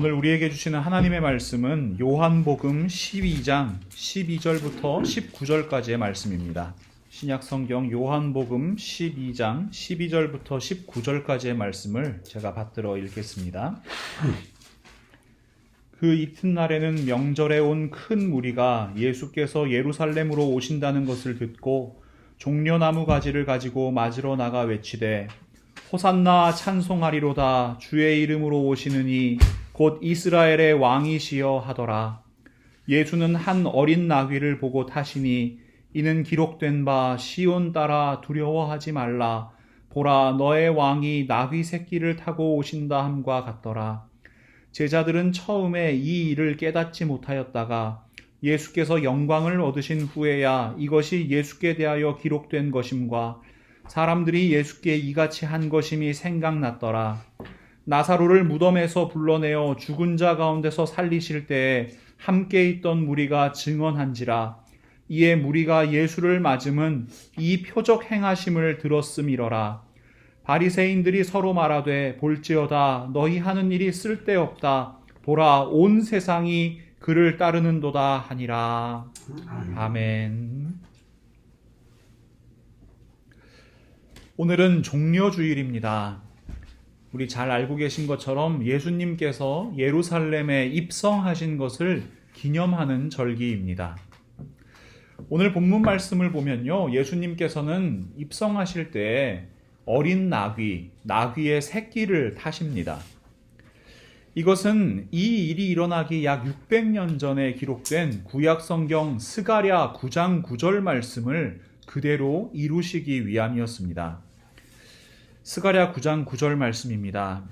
오늘 우리에게 주시는 하나님의 말씀은 요한복음 12장 12절부터 19절까지의 말씀입니다. 신약성경 요한복음 12장 12절부터 19절까지의 말씀을 제가 받들어 읽겠습니다. 그 이튿날에는 명절에 온 큰 무리가 예수께서 예루살렘으로 오신다는 것을 듣고 종려나무 가지를 가지고 맞으러 나가 외치되 호산나 찬송하리로다 주의 이름으로 오시느니 곧 이스라엘의 왕이시여 하더라. 예수는 한 어린 나귀를 보고 타시니 이는 기록된 바 시온 딸아 두려워하지 말라 보라 너의 왕이 나귀 새끼를 타고 오신다 함과 같더라. 제자들은 처음에 이 일을 깨닫지 못하였다가 예수께서 영광을 얻으신 후에야 이것이 예수께 대하여 기록된 것임과 사람들이 예수께 이같이 한 것임이 생각났더라. 나사로를 무덤에서 불러내어 죽은 자 가운데서 살리실 때에 함께 있던 무리가 증언한지라. 이에 무리가 예수를 맞음은 이 표적 행하심을 들었음이러라. 바리새인들이 서로 말하되 볼지어다 너희 하는 일이 쓸데없다. 보라 온 세상이 그를 따르는도다 하니라. 아멘. 오늘은 종려주일입니다. 우리 잘 알고 계신 것처럼 예수님께서 예루살렘에 입성하신 것을 기념하는 절기입니다. 오늘 본문 말씀을 보면요, 예수님께서는 입성하실 때 어린 나귀의 새끼를 타십니다. 이것은 이 일이 일어나기 약 600년 전에 기록된 구약성경 스가랴 9장 9절 말씀을 그대로 이루시기 위함이었습니다. 스가랴 9장 9절 말씀입니다.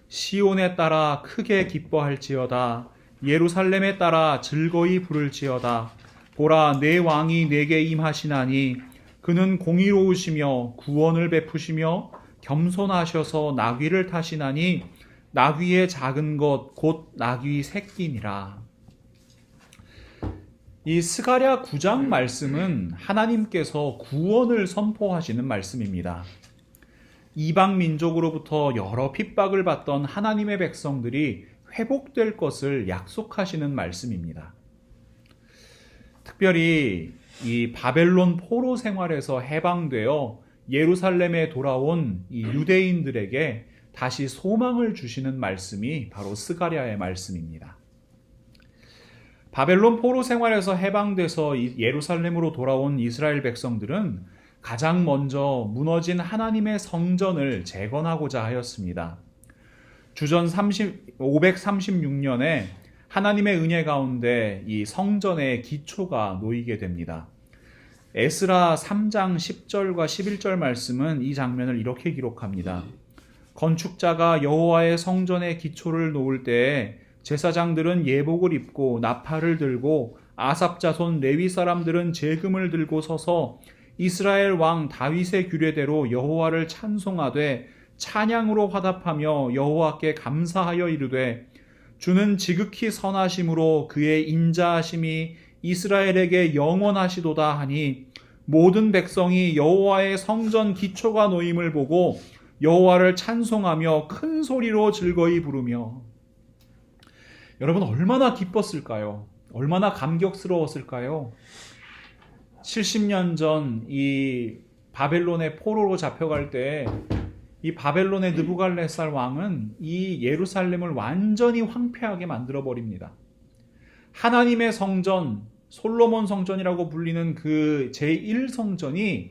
시온에 따라 크게 기뻐할지어다. 예루살렘에 따라 즐거이 부를지어다. 보라 내 왕이 내게 임하시나니 그는 공의로우시며 구원을 베푸시며 겸손하셔서 나귀를 타시나니 나귀의 작은 것 곧 나귀 새끼니라. 이 스가랴 9장 말씀은 하나님께서 구원을 선포하시는 말씀입니다. 이방 민족으로부터 여러 핍박을 받던 하나님의 백성들이 회복될 것을 약속하시는 말씀입니다. 특별히 이 바벨론 포로 생활에서 해방되어 예루살렘에 돌아온 이 유대인들에게 다시 소망을 주시는 말씀이 바로 스가랴의 말씀입니다. 바벨론 포로 생활에서 해방돼서 예루살렘으로 돌아온 이스라엘 백성들은 가장 먼저 무너진 하나님의 성전을 재건하고자 하였습니다. 주전 536년에 하나님의 은혜 가운데 이 성전의 기초가 놓이게 됩니다. 에스라 3장 10절과 11절 말씀은 이 장면을 이렇게 기록합니다. 건축자가 여호와의 성전의 기초를 놓을 때에 제사장들은 예복을 입고 나팔을 들고 아삽 자손 레위 사람들은 제금을 들고 서서 이스라엘 왕 다윗의 규례대로 여호와를 찬송하되 찬양으로 화답하며 여호와께 감사하여 이르되 주는 지극히 선하심으로 그의 인자하심이 이스라엘에게 영원하시도다 하니 모든 백성이 여호와의 성전 기초가 놓임을 보고 여호와를 찬송하며 큰 소리로 즐거이 부르며. 여러분 얼마나 기뻤을까요? 얼마나 감격스러웠을까요? 70년 전 이 바벨론의 포로로 잡혀갈 때 이 바벨론의 느부갈네살 왕은 이 예루살렘을 완전히 황폐하게 만들어 버립니다. 하나님의 성전, 솔로몬 성전이라고 불리는 그 제1성전이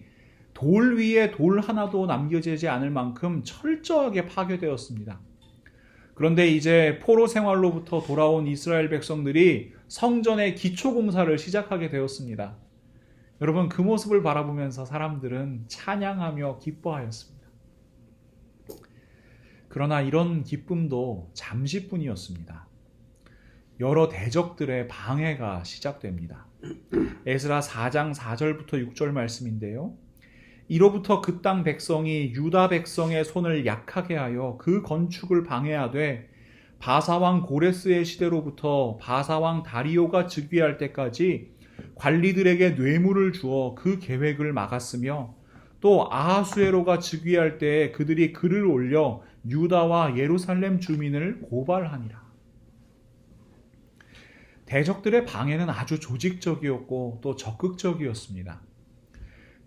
돌 위에 돌 하나도 남겨지지 않을 만큼 철저하게 파괴되었습니다. 그런데 이제 포로 생활로부터 돌아온 이스라엘 백성들이 성전의 기초 공사를 시작하게 되었습니다. 여러분 그 모습을 바라보면서 사람들은 찬양하며 기뻐하였습니다. 그러나 이런 기쁨도 잠시뿐이었습니다. 여러 대적들의 방해가 시작됩니다. 에스라 4장 4절부터 6절 말씀인데요. 이로부터 그 땅 백성이 유다 백성의 손을 약하게 하여 그 건축을 방해하되 바사왕 고레스의 시대로부터 바사왕 다리오가 즉위할 때까지 관리들에게 뇌물을 주어 그 계획을 막았으며 또 아하수에로가 즉위할 때 그들이 글을 올려 유다와 예루살렘 주민을 고발하니라. 대적들의 방해는 아주 조직적이었고 또 적극적이었습니다.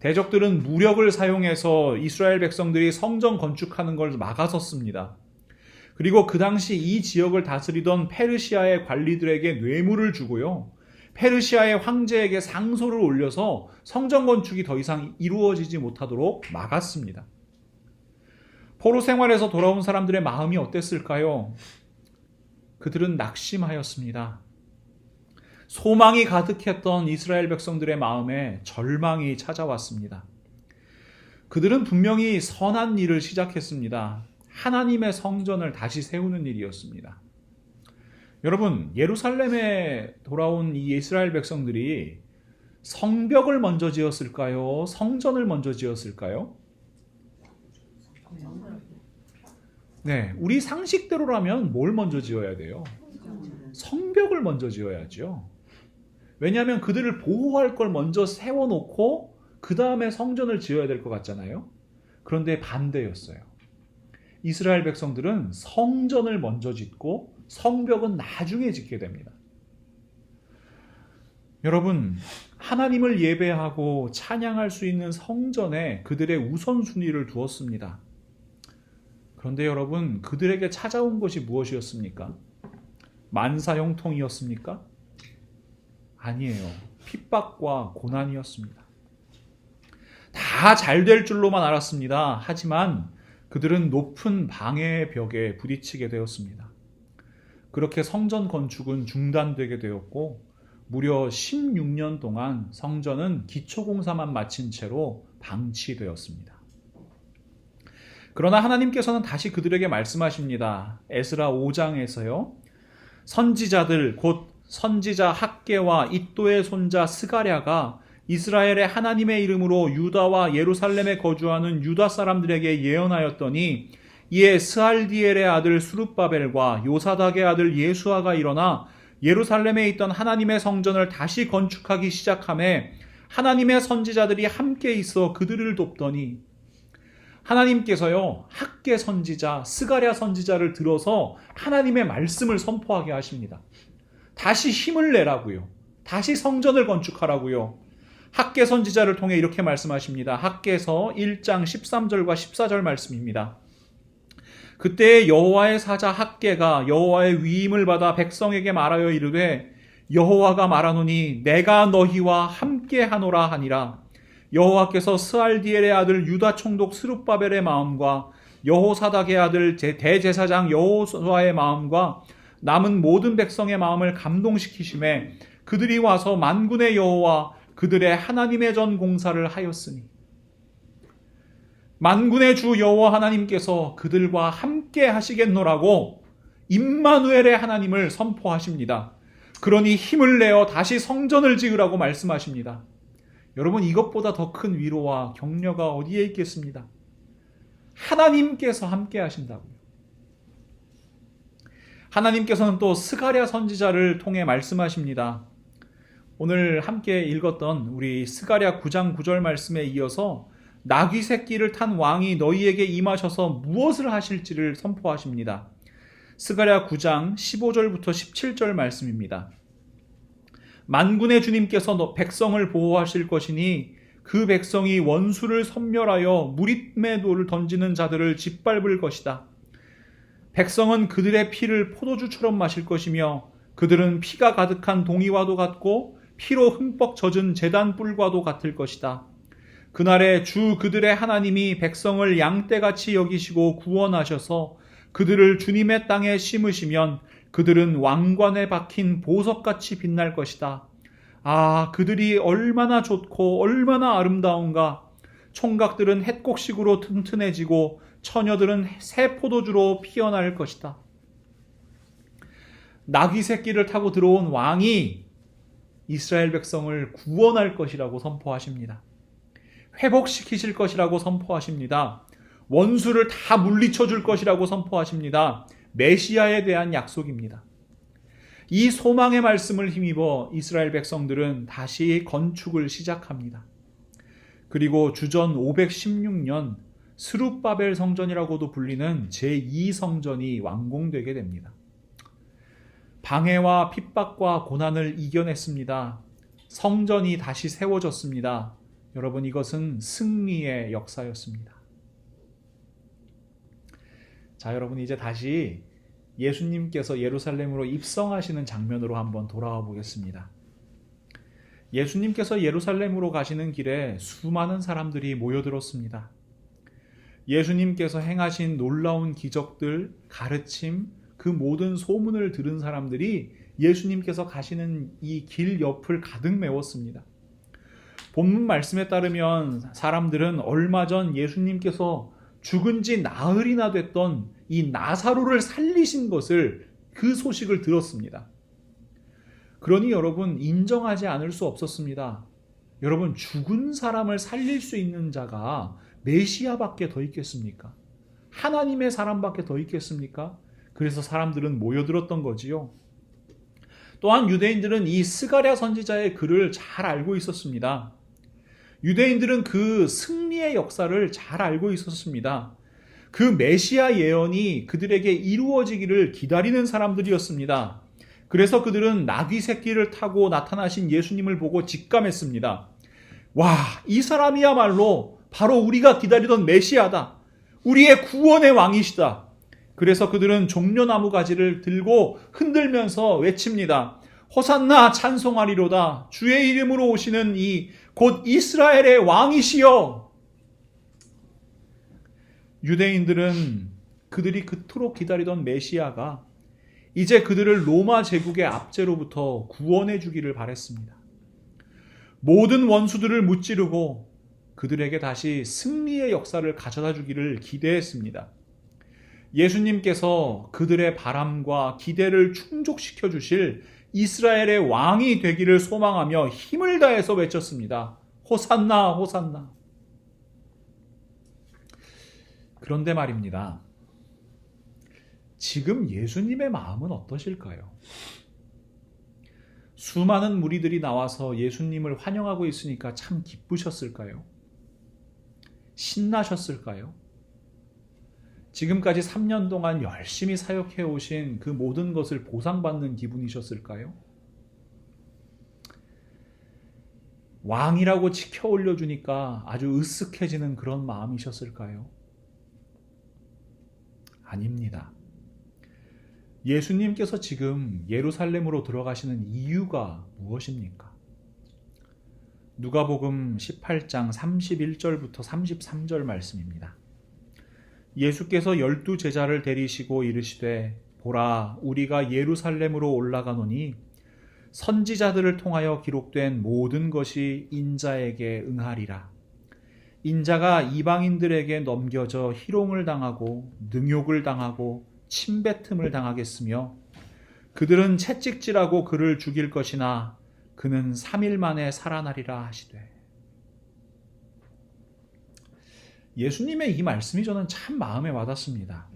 대적들은 무력을 사용해서 이스라엘 백성들이 성전 건축하는 걸 막아섰습니다. 그리고 그 당시 이 지역을 다스리던 페르시아의 관리들에게 뇌물을 주고요. 페르시아의 황제에게 상소를 올려서 성전 건축이 더 이상 이루어지지 못하도록 막았습니다. 포로 생활에서 돌아온 사람들의 마음이 어땠을까요? 그들은 낙심하였습니다. 소망이 가득했던 이스라엘 백성들의 마음에 절망이 찾아왔습니다. 그들은 분명히 선한 일을 시작했습니다. 하나님의 성전을 다시 세우는 일이었습니다. 여러분, 예루살렘에 돌아온 이 이스라엘 백성들이 성벽을 먼저 지었을까요? 성전을 먼저 지었을까요? 네, 우리 상식대로라면 뭘 먼저 지어야 돼요? 성벽을 먼저 지어야죠. 왜냐하면 그들을 보호할 걸 먼저 세워놓고 그 다음에 성전을 지어야 될 것 같잖아요. 그런데 반대였어요. 이스라엘 백성들은 성전을 먼저 짓고 성벽은 나중에 짓게 됩니다. 여러분, 하나님을 예배하고 찬양할 수 있는 성전에 그들의 우선순위를 두었습니다. 그런데 여러분, 그들에게 찾아온 것이 무엇이었습니까? 만사형통이었습니까? 아니에요. 핍박과 고난이었습니다. 다 잘 될 줄로만 알았습니다. 하지만 그들은 높은 방해의 벽에 부딪히게 되었습니다. 그렇게 성전 건축은 중단되게 되었고 무려 16년 동안 성전은 기초공사만 마친 채로 방치되었습니다. 그러나 하나님께서는 다시 그들에게 말씀하십니다. 에스라 5장에서요. 선지자들 곧 선지자 학개와 id도의 손자 스가랴가 이스라엘의 하나님의 이름으로 유다와 예루살렘에 거주하는 유다 사람들에게 예언하였더니 이에 스알디엘의 아들 수룹바벨과 요사닥의 아들 예수아가 일어나 예루살렘에 있던 하나님의 성전을 다시 건축하기 시작하매 하나님의 선지자들이 함께 있어 그들을 돕더니 하나님께서요 학개 선지자 스가랴 선지자를 들어서 하나님의 말씀을 선포하게 하십니다. 다시 힘을 내라고요. 다시 성전을 건축하라고요. 학개 선지자를 통해 이렇게 말씀하십니다. 학개서 1장 13절과 14절 말씀입니다. 그때 여호와의 사자 학개가 여호와의 위임을 받아 백성에게 말하여 이르되 여호와가 말하노니 내가 너희와 함께 하노라 하니라. 여호와께서 스알디엘의 아들 유다 총독 스룹바벨의 마음과 여호사닥의 아들 대제사장 여호수아의 마음과 남은 모든 백성의 마음을 감동시키심에 그들이 와서 만군의 여호와 그들의 하나님의 전 공사를 하였으니 만군의 주 여호와 하나님께서 그들과 함께 하시겠노라고 임마누엘의 하나님을 선포하십니다. 그러니 힘을 내어 다시 성전을 지으라고 말씀하십니다. 여러분, 이것보다 더 큰 위로와 격려가 어디에 있겠습니다? 하나님께서 함께 하신다고요. 하나님께서는 또 스가랴 선지자를 통해 말씀하십니다. 오늘 함께 읽었던 우리 스가랴 9장 9절 말씀에 이어서 나귀 새끼를 탄 왕이 너희에게 임하셔서 무엇을 하실지를 선포하십니다. 스가랴 9장 15절부터 17절 말씀입니다. 만군의 주님께서 백성을 보호하실 것이니 그 백성이 원수를 섬멸하여 무릿매 돌을 던지는 자들을 짓밟을 것이다. 백성은 그들의 피를 포도주처럼 마실 것이며 그들은 피가 가득한 동이와도 같고 피로 흠뻑 젖은 제단 뿔과도 같을 것이다. 그날에 주 그들의 하나님이 백성을 양떼같이 여기시고 구원하셔서 그들을 주님의 땅에 심으시면 그들은 왕관에 박힌 보석같이 빛날 것이다. 아, 그들이 얼마나 좋고 얼마나 아름다운가. 총각들은 햇곡식으로 튼튼해지고 처녀들은 새 포도주로 피어날 것이다. 나귀 새끼를 타고 들어온 왕이 이스라엘 백성을 구원할 것이라고 선포하십니다. 회복시키실 것이라고 선포하십니다. 원수를 다 물리쳐 줄 것이라고 선포하십니다. 메시아에 대한 약속입니다. 이 소망의 말씀을 힘입어 이스라엘 백성들은 다시 건축을 시작합니다. 그리고 주전 516년 스룹바벨 성전이라고도 불리는 제2성전이 완공되게 됩니다. 방해와 핍박과 고난을 이겨냈습니다. 성전이 다시 세워졌습니다. 여러분, 이것은 승리의 역사였습니다. 자, 여러분, 이제 다시 예수님께서 예루살렘으로 입성하시는 장면으로 한번 돌아와 보겠습니다. 예수님께서 예루살렘으로 가시는 길에 수많은 사람들이 모여들었습니다. 예수님께서 행하신 놀라운 기적들, 가르침, 그 모든 소문을 들은 사람들이 예수님께서 가시는 이 길 옆을 가득 메웠습니다. 본문 말씀에 따르면 사람들은 얼마 전 예수님께서 죽은 지 나흘이나 됐던 이 나사로를 살리신 것을, 그 소식을 들었습니다. 그러니 여러분, 인정하지 않을 수 없었습니다. 여러분, 죽은 사람을 살릴 수 있는 자가 메시아밖에 더 있겠습니까? 하나님의 사람밖에 더 있겠습니까? 그래서 사람들은 모여들었던 거지요. 또한 유대인들은 이 스가랴 선지자의 글을 잘 알고 있었습니다. 유대인들은 그 승리의 역사를 잘 알고 있었습니다. 그 메시아 예언이 그들에게 이루어지기를 기다리는 사람들이었습니다. 그래서 그들은 나귀 새끼를 타고 나타나신 예수님을 보고 직감했습니다. 와, 이 사람이야말로 바로 우리가 기다리던 메시아다. 우리의 구원의 왕이시다. 그래서 그들은 종려나무 가지를 들고 흔들면서 외칩니다. 호산나, 찬송하리로다. 주의 이름으로 오시는 이 곧 이스라엘의 왕이시여. 유대인들은 그들이 그토록 기다리던 메시아가 이제 그들을 로마 제국의 압제로부터 구원해 주기를 바랬습니다. 모든 원수들을 무찌르고 그들에게 다시 승리의 역사를 가져다 주기를 기대했습니다. 예수님께서 그들의 바람과 기대를 충족시켜 주실 이스라엘의 왕이 되기를 소망하며 힘을 다해서 외쳤습니다. 호산나, 호산나. 그런데 말입니다. 지금 예수님의 마음은 어떠실까요? 수많은 무리들이 나와서 예수님을 환영하고 있으니까 참 기쁘셨을까요? 신나셨을까요? 지금까지 3년 동안 열심히 사역해 오신 그 모든 것을 보상받는 기분이셨을까요? 왕이라고 지켜 올려주니까 아주 으쓱해지는 그런 마음이셨을까요? 아닙니다. 예수님께서 지금 예루살렘으로 들어가시는 이유가 무엇입니까? 누가복음 18장 31절부터 33절 말씀입니다. 예수께서 12 제자를 데리시고 이르시되 보라, 우리가 예루살렘으로 올라가노니 선지자들을 통하여 기록된 모든 것이 인자에게 응하리라. 인자가 이방인들에게 넘겨져 희롱을 당하고 능욕을 당하고 침뱉음을 당하겠으며 그들은 채찍질하고 그를 죽일 것이나 그는 3일 만에 살아나리라 하시되. 예수님의 이 말씀이 저는 참 마음에 와닿습니다.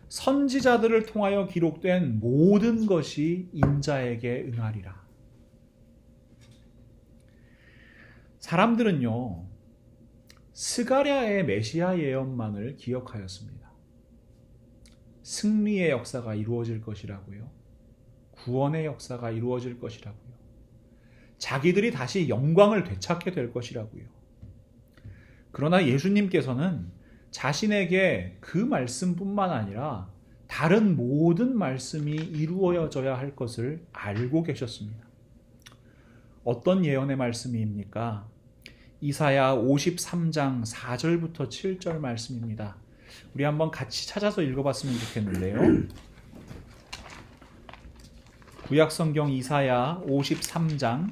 선지자들을 통하여 기록된 모든 것이 인자에게 응하리라. 사람들은요, 스가랴의 메시아 예언만을 기억하였습니다. 승리의 역사가 이루어질 것이라고요. 구원의 역사가 이루어질 것이라고요. 자기들이 다시 영광을 되찾게 될 것이라고요. 그러나 예수님께서는 자신에게 그 말씀뿐만 아니라 다른 모든 말씀이 이루어져야 할 것을 알고 계셨습니다. 어떤 예언의 말씀입니까? 이사야 53장 4절부터 7절 말씀입니다. 우리 한번 같이 찾아서 읽어봤으면 좋겠는데요. 구약성경 이사야 53장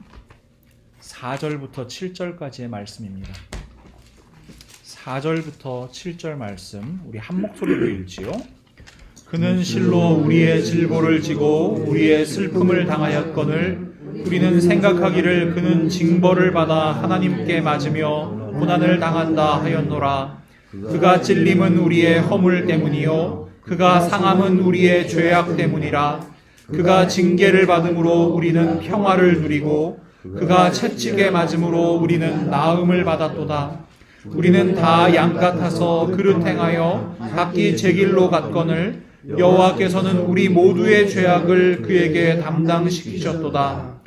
4절부터 7절까지의 말씀입니다. 4절부터 7절 말씀 우리 한 목소리로 읽지요. 그는 실로 우리의 질보를 지고 우리의 슬픔을 당하였거늘 우리는 생각하기를 그는 징벌을 받아 하나님께 맞으며 고난을 당한다 하였노라. 그가 찔림은 우리의 허물 때문이요 그가 상함은 우리의 죄악 때문이라. 그가 징계를 받음으로 우리는 평화를 누리고 그가 채찍에 맞음으로 우리는 나음을 받았도다. 우리는 다 양 같아서 그릇 행하여 각기 제 길로 갔거늘 여호와께서는 우리 모두의 죄악을 그에게 담당시키셨도다.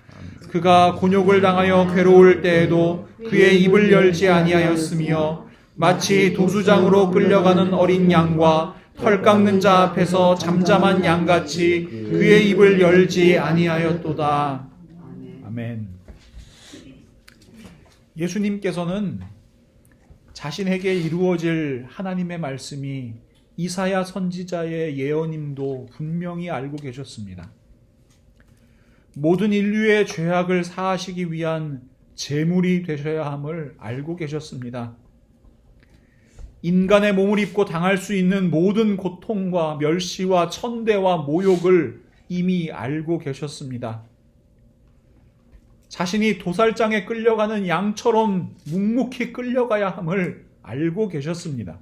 그가 곤욕을 당하여 괴로울 때에도 그의 입을 열지 아니하였으며 마치 도수장으로 끌려가는 어린 양과 털 깎는 자 앞에서 잠잠한 양같이 그의 입을 열지 아니하였도다. 아멘. 예수님께서는 자신에게 이루어질 하나님의 말씀이 이사야 선지자의 예언임도 분명히 알고 계셨습니다. 모든 인류의 죄악을 사하시기 위한 제물이 되셔야 함을 알고 계셨습니다. 인간의 몸을 입고 당할 수 있는 모든 고통과 멸시와 천대와 모욕을 이미 알고 계셨습니다. 자신이 도살장에 끌려가는 양처럼 묵묵히 끌려가야 함을 알고 계셨습니다.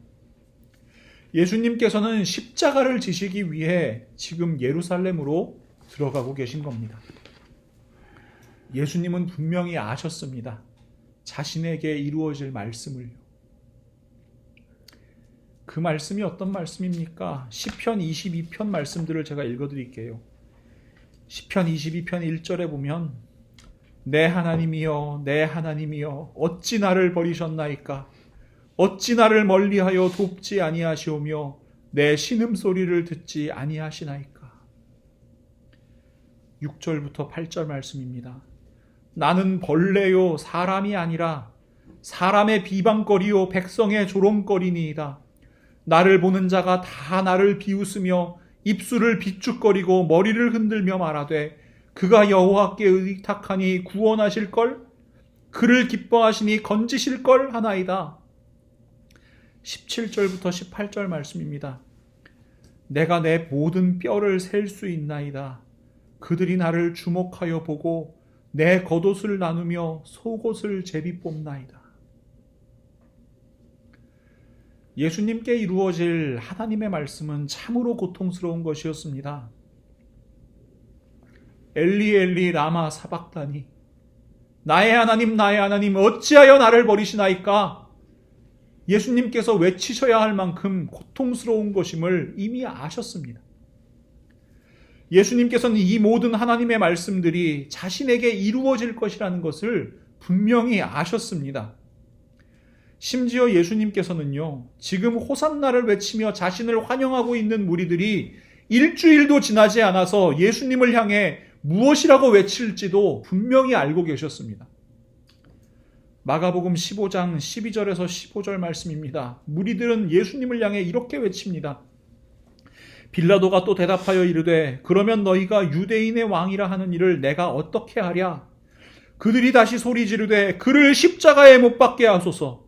예수님께서는 십자가를 지시기 위해 지금 예루살렘으로 들어가고 계신 겁니다. 예수님은 분명히 아셨습니다. 자신에게 이루어질 말씀을요. 그 말씀이 어떤 말씀입니까? 시편 22편 말씀들을 제가 읽어드릴게요. 시편 22편 1절에 보면 내 하나님이여 내 하나님이여 어찌 나를 버리셨나이까? 어찌 나를 멀리하여 돕지 아니하시오며 내 신음소리를 듣지 아니하시나이까? 6절부터 8절 말씀입니다. 나는 벌레요 사람이 아니라 사람의 비방거리요 백성의 조롱거리니이다. 나를 보는 자가 다 나를 비웃으며 입술을 비축거리고 머리를 흔들며 말하되 그가 여호와께 의탁하니 구원하실걸? 그를 기뻐하시니 건지실걸 하나이다. 17절부터 18절 말씀입니다. 내가 내 모든 뼈를 셀 수 있나이다. 그들이 나를 주목하여 보고 내 겉옷을 나누며 속옷을 제비 뽑나이다. 예수님께 이루어질 하나님의 말씀은 참으로 고통스러운 것이었습니다. 엘리 엘리 라마 사박다니 나의 하나님 어찌하여 나를 버리시나이까? 예수님께서 외치셔야 할 만큼 고통스러운 것임을 이미 아셨습니다. 예수님께서는 이 모든 하나님의 말씀들이 자신에게 이루어질 것이라는 것을 분명히 아셨습니다. 심지어 예수님께서는요, 지금 호산나를 외치며 자신을 환영하고 있는 무리들이 일주일도 지나지 않아서 예수님을 향해 무엇이라고 외칠지도 분명히 알고 계셨습니다. 마가복음 15장 12절에서 15절 말씀입니다. 무리들은 예수님을 향해 이렇게 외칩니다. 빌라도가 또 대답하여 이르되 그러면 너희가 유대인의 왕이라 하는 일을 내가 어떻게 하랴? 그들이 다시 소리 지르되 그를 십자가에 못 박게 하소서.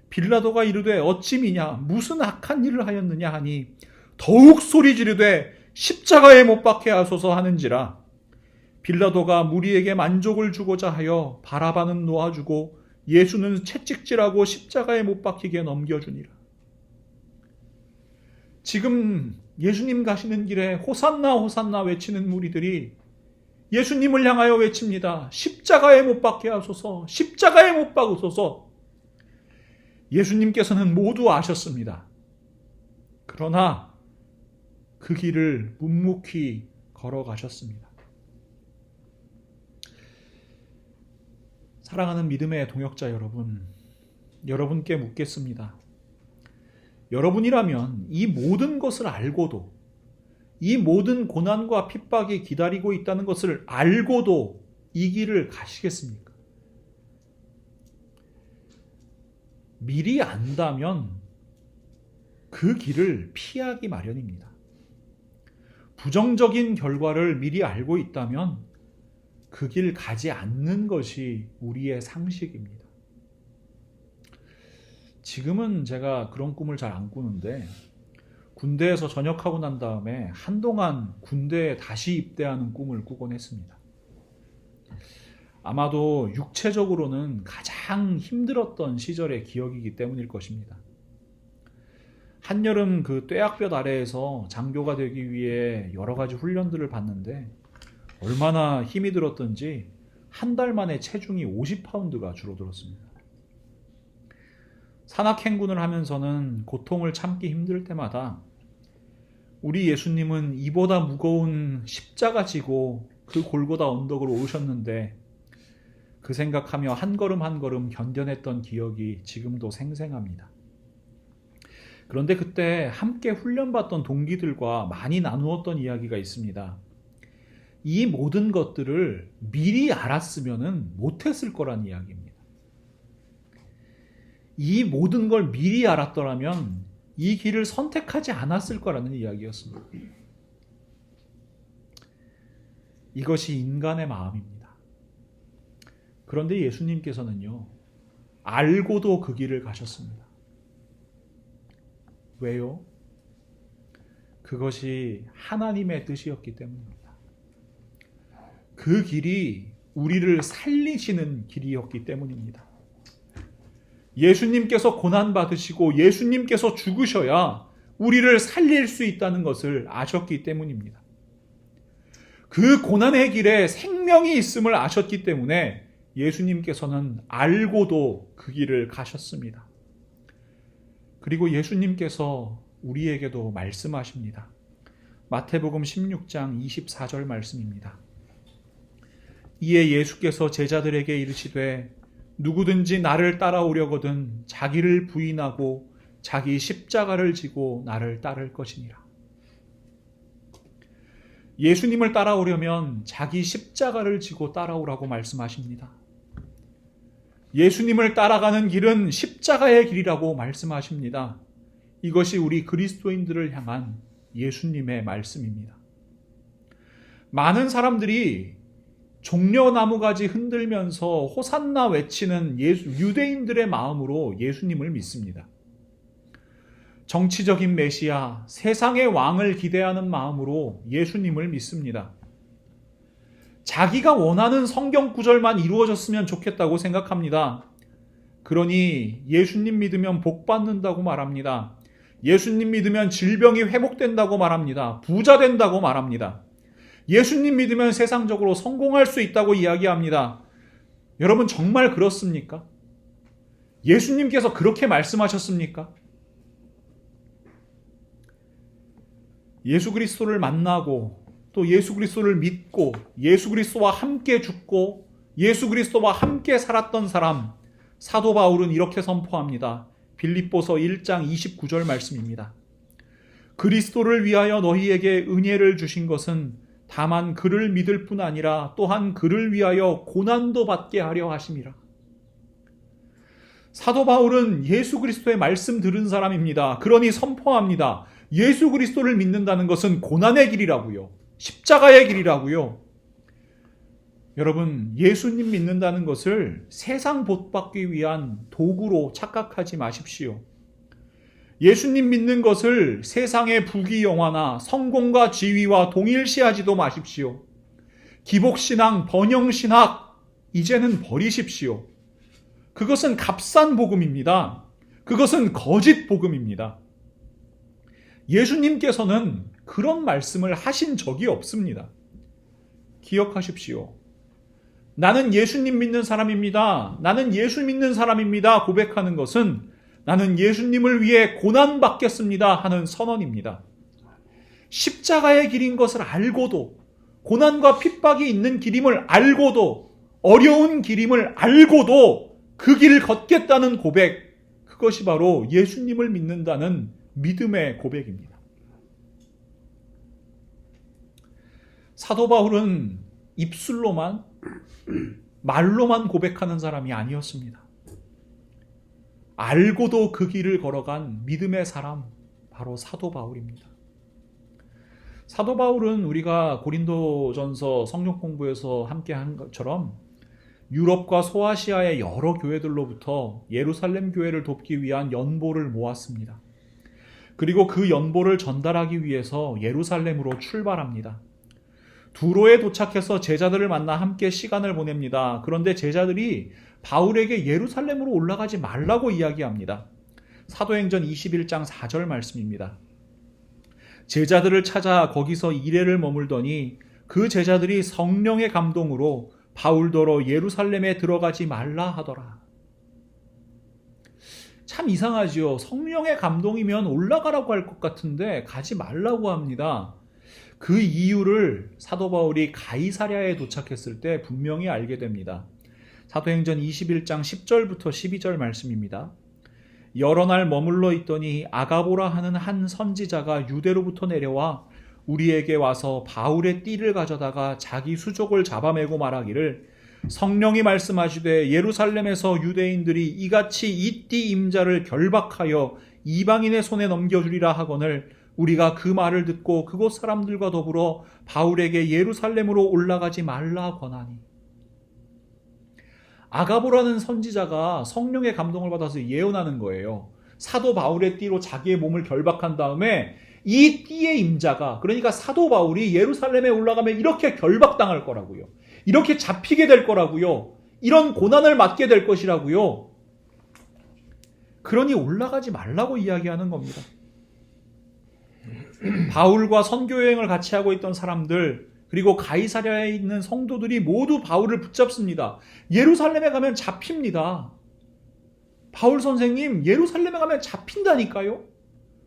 빌라도가 이르되 어찌 미냐 무슨 악한 일을 하였느냐 하니 더욱 소리 지르되 십자가에 못 박게 하소서 하는지라. 빌라도가 무리에게 만족을 주고자 하여 바라바는 놓아주고 예수는 채찍질하고 십자가에 못 박히게 넘겨주니라. 지금 예수님 가시는 길에 호산나 호산나 외치는 무리들이 예수님을 향하여 외칩니다. 십자가에 못 박게 하소서, 십자가에 못 박으소서. 예수님께서는 모두 아셨습니다. 그러나 그 길을 묵묵히 걸어가셨습니다. 사랑하는 믿음의 동역자 여러분, 여러분께 묻겠습니다. 여러분이라면 이 모든 것을 알고도, 이 모든 고난과 핍박이 기다리고 있다는 것을 알고도 이 길을 가시겠습니까? 미리 안다면 그 길을 피하기 마련입니다. 부정적인 결과를 미리 알고 있다면 그 길 가지 않는 것이 우리의 상식입니다. 지금은 제가 그런 꿈을 잘 안 꾸는데 군대에서 전역하고 난 다음에 한동안 군대에 다시 입대하는 꿈을 꾸곤 했습니다. 아마도 육체적으로는 가장 힘들었던 시절의 기억이기 때문일 것입니다. 한여름 그 뙤약볕 아래에서 장교가 되기 위해 여러 가지 훈련들을 받는데 얼마나 힘이 들었던지 한 달 만에 체중이 50파운드가 줄어들었습니다. 산악행군을 하면서는 고통을 참기 힘들 때마다 우리 예수님은 이보다 무거운 십자가 지고 그 골고다 언덕으로 오셨는데 그 생각하며 한 걸음 한 걸음 견뎌냈던 기억이 지금도 생생합니다. 그런데 그때 함께 훈련받던 동기들과 많이 나누었던 이야기가 있습니다. 이 모든 것들을 미리 알았으면 못했을 거란 이야기입니다. 이 모든 걸 미리 알았더라면 이 길을 선택하지 않았을 거라는 이야기였습니다. 이것이 인간의 마음입니다. 그런데 예수님께서는요, 알고도 그 길을 가셨습니다. 왜요? 그것이 하나님의 뜻이었기 때문입니다. 그 길이 우리를 살리시는 길이었기 때문입니다. 예수님께서 고난받으시고 예수님께서 죽으셔야 우리를 살릴 수 있다는 것을 아셨기 때문입니다. 그 고난의 길에 생명이 있음을 아셨기 때문에 예수님께서는 알고도 그 길을 가셨습니다. 그리고 예수님께서 우리에게도 말씀하십니다. 마태복음 16장 24절 말씀입니다. 이에 예수께서 제자들에게 이르시되 누구든지 나를 따라오려거든 자기를 부인하고 자기 십자가를 지고 나를 따를 것이니라. 예수님을 따라오려면 자기 십자가를 지고 따라오라고 말씀하십니다. 예수님을 따라가는 길은 십자가의 길이라고 말씀하십니다. 이것이 우리 그리스도인들을 향한 예수님의 말씀입니다. 많은 사람들이 종려나무가지 흔들면서 호산나 외치는 유대인들의 마음으로 예수님을 믿습니다. 정치적인 메시아, 세상의 왕을 기대하는 마음으로 예수님을 믿습니다. 자기가 원하는 성경 구절만 이루어졌으면 좋겠다고 생각합니다. 그러니 예수님 믿으면 복 받는다고 말합니다. 예수님 믿으면 질병이 회복된다고 말합니다. 부자 된다고 말합니다. 예수님 믿으면 세상적으로 성공할 수 있다고 이야기합니다. 여러분 정말 그렇습니까? 예수님께서 그렇게 말씀하셨습니까? 예수 그리스도를 만나고 또 예수 그리스도를 믿고 예수 그리스도와 함께 죽고 예수 그리스도와 함께 살았던 사람, 사도 바울은 이렇게 선포합니다. 빌립보서 1장 29절 말씀입니다. 그리스도를 위하여 너희에게 은혜를 주신 것은 다만 그를 믿을 뿐 아니라 또한 그를 위하여 고난도 받게 하려 하심이라. 사도 바울은 예수 그리스도의 말씀 들은 사람입니다. 그러니 선포합니다. 예수 그리스도를 믿는다는 것은 고난의 길이라고요. 십자가의 길이라고요. 여러분, 예수님 믿는다는 것을 세상 복 받기 위한 도구로 착각하지 마십시오. 예수님 믿는 것을 세상의 부귀영화나 성공과 지위와 동일시하지도 마십시오. 기복신앙, 번영신학, 이제는 버리십시오. 그것은 값싼 복음입니다. 그것은 거짓 복음입니다. 예수님께서는 그런 말씀을 하신 적이 없습니다. 기억하십시오. 나는 예수님 믿는 사람입니다. 나는 예수 믿는 사람입니다. 고백하는 것은 나는 예수님을 위해 고난받겠습니다 하는 선언입니다. 십자가의 길인 것을 알고도, 고난과 핍박이 있는 길임을 알고도, 어려운 길임을 알고도 그 길을 걷겠다는 고백, 그것이 바로 예수님을 믿는다는 믿음의 고백입니다. 사도 바울은 입술로만, 말로만 고백하는 사람이 아니었습니다. 알고도 그 길을 걸어간 믿음의 사람, 바로 사도 바울입니다. 사도 바울은 우리가 고린도전서 성경 공부에서 함께 한 것처럼 유럽과 소아시아의 여러 교회들로부터 예루살렘 교회를 돕기 위한 연보를 모았습니다. 그리고 그 연보를 전달하기 위해서 예루살렘으로 출발합니다. 두로에 도착해서 제자들을 만나 함께 시간을 보냅니다. 그런데 제자들이 바울에게 예루살렘으로 올라가지 말라고 이야기합니다. 사도행전 21장 4절 말씀입니다. 제자들을 찾아 거기서 이래를 머물더니 그 제자들이 성령의 감동으로 바울더러 예루살렘에 들어가지 말라 하더라. 참 이상하지요. 성령의 감동이면 올라가라고 할 것 같은데 가지 말라고 합니다. 그 이유를 사도 바울이 가이사랴에 도착했을 때 분명히 알게 됩니다. 사도행전 21장 10절부터 12절 말씀입니다. 여러 날 머물러 있더니 아가보라 하는 한 선지자가 유대로부터 내려와 우리에게 와서 바울의 띠를 가져다가 자기 수족을 잡아매고 말하기를 성령이 말씀하시되 예루살렘에서 유대인들이 이같이 이 띠 임자를 결박하여 이방인의 손에 넘겨주리라 하거늘 우리가 그 말을 듣고 그곳 사람들과 더불어 바울에게 예루살렘으로 올라가지 말라 권하니. 아가보라는 선지자가 성령의 감동을 받아서 예언하는 거예요. 사도 바울의 띠로 자기의 몸을 결박한 다음에 이 띠의 임자가, 그러니까 사도 바울이 예루살렘에 올라가면 이렇게 결박당할 거라고요. 이렇게 잡히게 될 거라고요. 이런 고난을 받게 될 것이라고요. 그러니 올라가지 말라고 이야기하는 겁니다. 바울과 선교 여행을 같이 하고 있던 사람들, 그리고 가이사랴에 있는 성도들이 모두 바울을 붙잡습니다. 예루살렘에 가면 잡힙니다. 바울 선생님, 예루살렘에 가면 잡힌다니까요?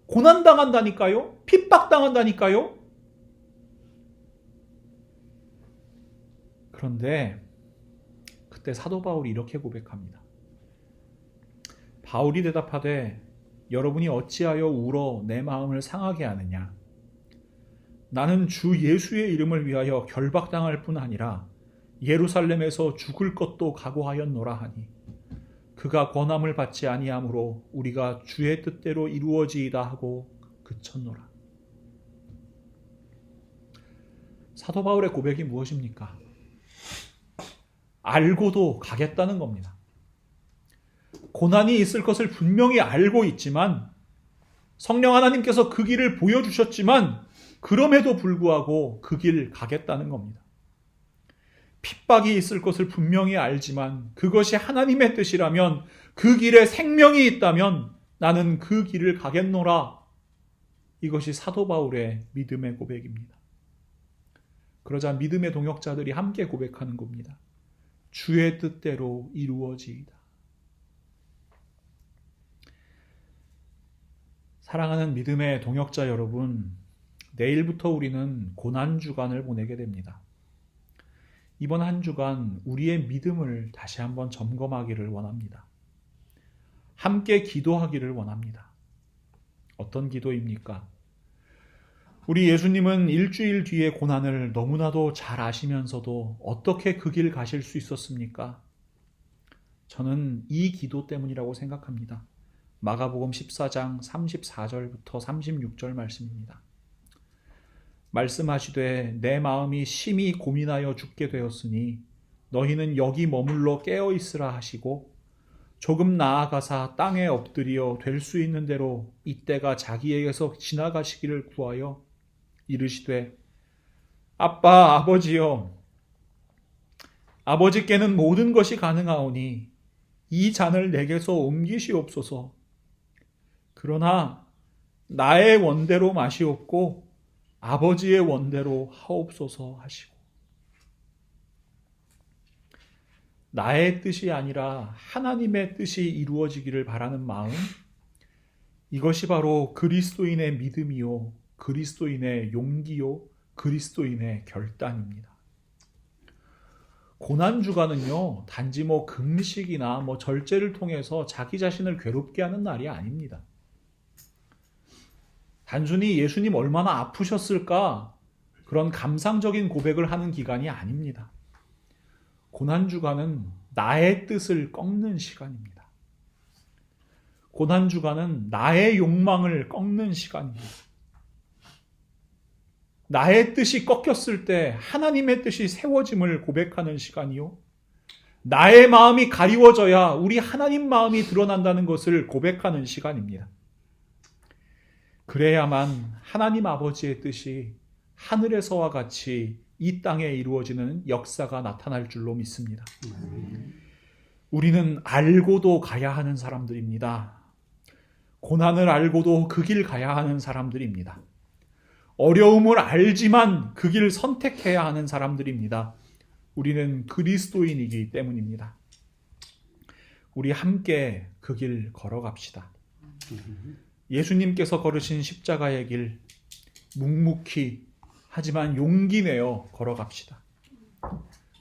고난당한다니까요? 핍박당한다니까요? 그런데 그때 사도 바울이 이렇게 고백합니다. 바울이 대답하되 여러분이 어찌하여 울어 내 마음을 상하게 하느냐? 나는 주 예수의 이름을 위하여 결박당할 뿐 아니라 예루살렘에서 죽을 것도 각오하였노라 하니 그가 권함을 받지 아니하므로 우리가 주의 뜻대로 이루어지이다 하고 그쳤노라. 사도 바울의 고백이 무엇입니까? 알고도 가겠다는 겁니다. 고난이 있을 것을 분명히 알고 있지만 성령 하나님께서 그 길을 보여주셨지만 그럼에도 불구하고 그 길 가겠다는 겁니다. 핍박이 있을 것을 분명히 알지만 그것이 하나님의 뜻이라면 그 길에 생명이 있다면 나는 그 길을 가겠노라. 이것이 사도 바울의 믿음의 고백입니다. 그러자 믿음의 동역자들이 함께 고백하는 겁니다. 주의 뜻대로 이루어지이다. 사랑하는 믿음의 동역자 여러분, 내일부터 우리는 고난주간을 보내게 됩니다. 이번 한 주간 우리의 믿음을 다시 한번 점검하기를 원합니다. 함께 기도하기를 원합니다. 어떤 기도입니까? 우리 예수님은 일주일 뒤의 고난을 너무나도 잘 아시면서도 어떻게 그 길 가실 수 있었습니까? 저는 이 기도 때문이라고 생각합니다. 마가복음 14장 34절부터 36절 말씀입니다. 말씀하시되 내 마음이 심히 고민하여 죽게 되었으니 너희는 여기 머물러 깨어 있으라 하시고 조금 나아가사 땅에 엎드려 될 수 있는 대로 이때가 자기에게서 지나가시기를 구하여 이르시되 아빠 아버지여 아버지께는 모든 것이 가능하오니 이 잔을 내게서 옮기시옵소서. 그러나 나의 원대로 마시옵고 아버지의 원대로 하옵소서 하시고 나의 뜻이 아니라 하나님의 뜻이 이루어지기를 바라는 마음, 이것이 바로 그리스도인의 믿음이요 그리스도인의 용기요 그리스도인의 결단입니다. 고난주간은요 단지 금식이나 절제를 통해서 자기 자신을 괴롭게 하는 날이 아닙니다. 단순히 예수님 얼마나 아프셨을까 그런 감상적인 고백을 하는 기간이 아닙니다. 고난주간은 나의 뜻을 꺾는 시간입니다. 고난주간은 나의 욕망을 꺾는 시간입니다. 나의 뜻이 꺾였을 때 하나님의 뜻이 세워짐을 고백하는 시간이요. 나의 마음이 가리워져야 우리 하나님 마음이 드러난다는 것을 고백하는 시간입니다. 그래야만 하나님 아버지의 뜻이 하늘에서와 같이 이 땅에 이루어지는 역사가 나타날 줄로 믿습니다. 우리는 알고도 가야 하는 사람들입니다. 고난을 알고도 그 길 가야 하는 사람들입니다. 어려움을 알지만 그 길을 선택해야 하는 사람들입니다. 우리는 그리스도인이기 때문입니다. 우리 함께 그 길 걸어갑시다. 예수님께서 걸으신 십자가의 길 묵묵히 하지만 용기 내어 걸어갑시다.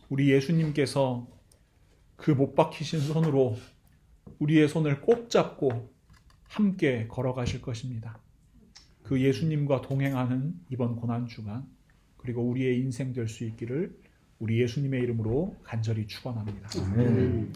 우리 예수님께서 그 못 박히신 손으로 우리의 손을 꼭 잡고 함께 걸어가실 것입니다. 그 예수님과 동행하는 이번 고난주간, 그리고 우리의 인생 될 수 있기를 우리 예수님의 이름으로 간절히 축원합니다. 아멘.